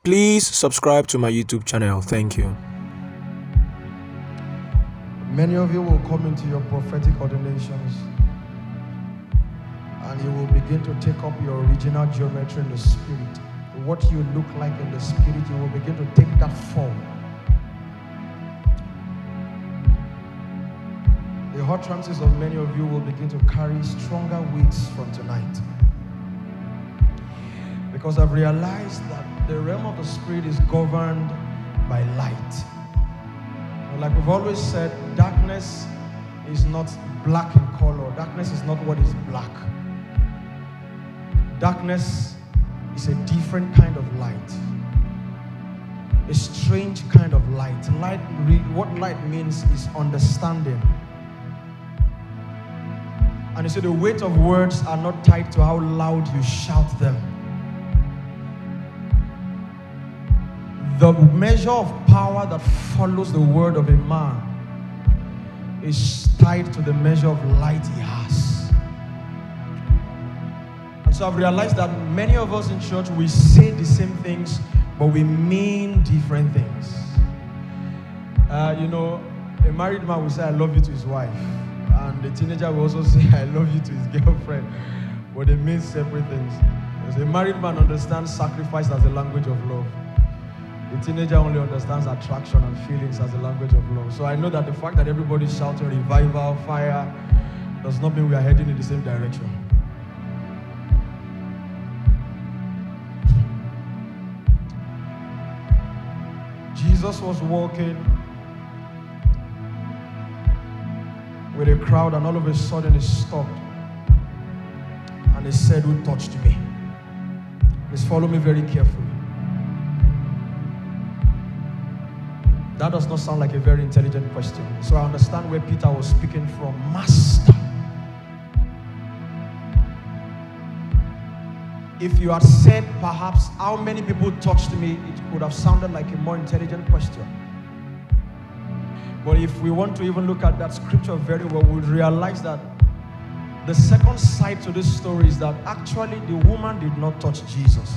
Please subscribe to my YouTube channel. Thank you. Many of you will come into your prophetic ordinations and you will begin to take up your original geometry in the spirit. What you look like in the spirit, you will begin to take that form. The utterances of many of you will begin to carry stronger weights from tonight. Because I've realized that the realm of the spirit is governed by light. Like we've always said, darkness is not black in color. Darkness is not what is black. Darkness is a different kind of light. A strange kind of light. What light means is understanding. And you see, the weight of words are not tied to how loud you shout them. The measure of power that follows the word of a man is tied to the measure of light he has. And so I've realized that many of us in church, we say the same things, but we mean different things. A married man will say, I love you to his wife. And the teenager will also say, I love you to his girlfriend. But they mean separate things. Because a married man understands sacrifice as a language of love. The teenager only understands attraction and feelings as a language of love. So I know that the fact that everybody's shouting revival, fire, does not mean we are heading in the same direction. Jesus was walking with a crowd, and all of a sudden he stopped. And he said, "Who touched me?" Please follow me very carefully. That does not sound like a very intelligent question. So I understand where Peter was speaking from. Master. If you had said perhaps how many people touched me, it could have sounded like a more intelligent question. But if we want to even look at that scripture very well, we'll realize that the second side to this story is that actually the woman did not touch Jesus.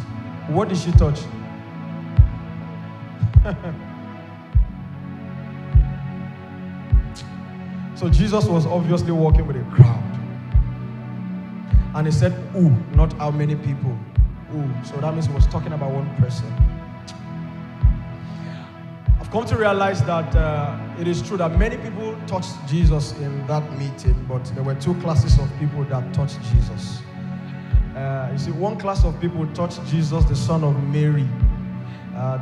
What did she touch? So Jesus was obviously walking with a crowd. And he said, "Ooh," not how many people. Ooh. So that means he was talking about one person. I've come to realize that it is true that many people touched Jesus in that meeting, but there were two classes of people that touched Jesus. You see, one class of people touched Jesus, the son of Mary,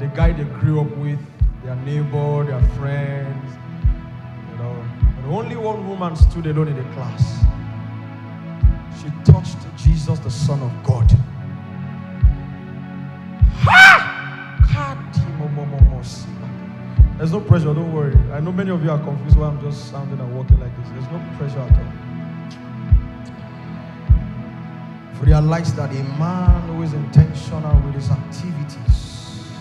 the guy they grew up with, their neighbor, their friends, But only one woman stood alone in the class. She touched Jesus, the Son of God. There's no pressure, don't worry. I know many of you are confused why I'm just sounding and walking like this. There's no pressure at all. If you realize that a man who is intentional with his activities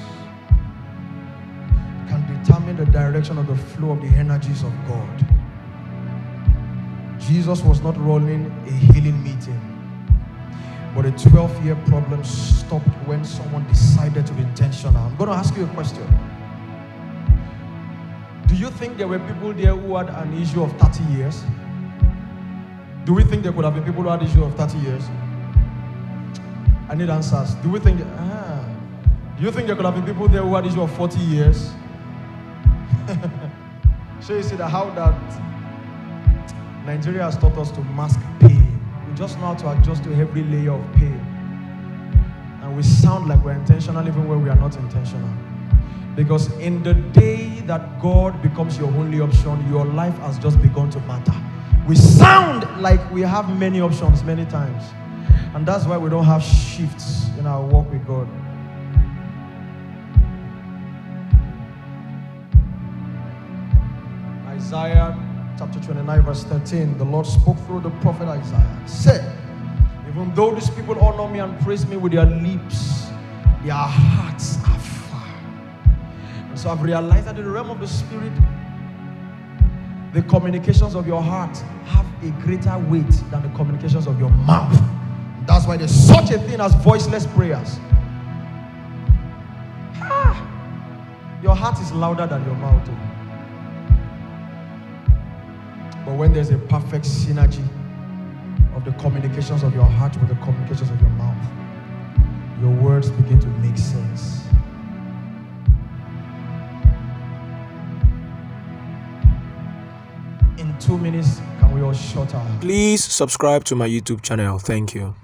can determine the direction of the flow of the energies of God. Jesus was not running a healing meeting, but a 12-year problem stopped when someone decided to be intentional. I'm going to ask you a question. Do you think there were people there who had an issue of 30 years? Do we think there could have been people who had an issue of 30 years? I need answers. Do you think there could have been people there who had an issue of 40 years? So you see that how that Nigeria has taught us to mask pain. We just know how to adjust to every layer of pain. And we sound like we're intentional even when we are not intentional. Because in the day that God becomes your only option, your life has just begun to matter. We sound like we have many options many times. And that's why we don't have shifts in our walk with God. Isaiah chapter 29 verse 13, the Lord spoke through the prophet Isaiah. Said, even though these people honor me and praise me with their lips, their hearts are far. And so I've realized that in the realm of the spirit, the communications of your heart have a greater weight than the communications of your mouth. That's why there's such a thing as voiceless prayers. Your heart is louder than your mouth. But when there's a perfect synergy of the communications of your heart with the communications of your mouth, your words begin to make sense. In 2 minutes, can we all shut our hearts? Please subscribe to my YouTube channel. Thank you.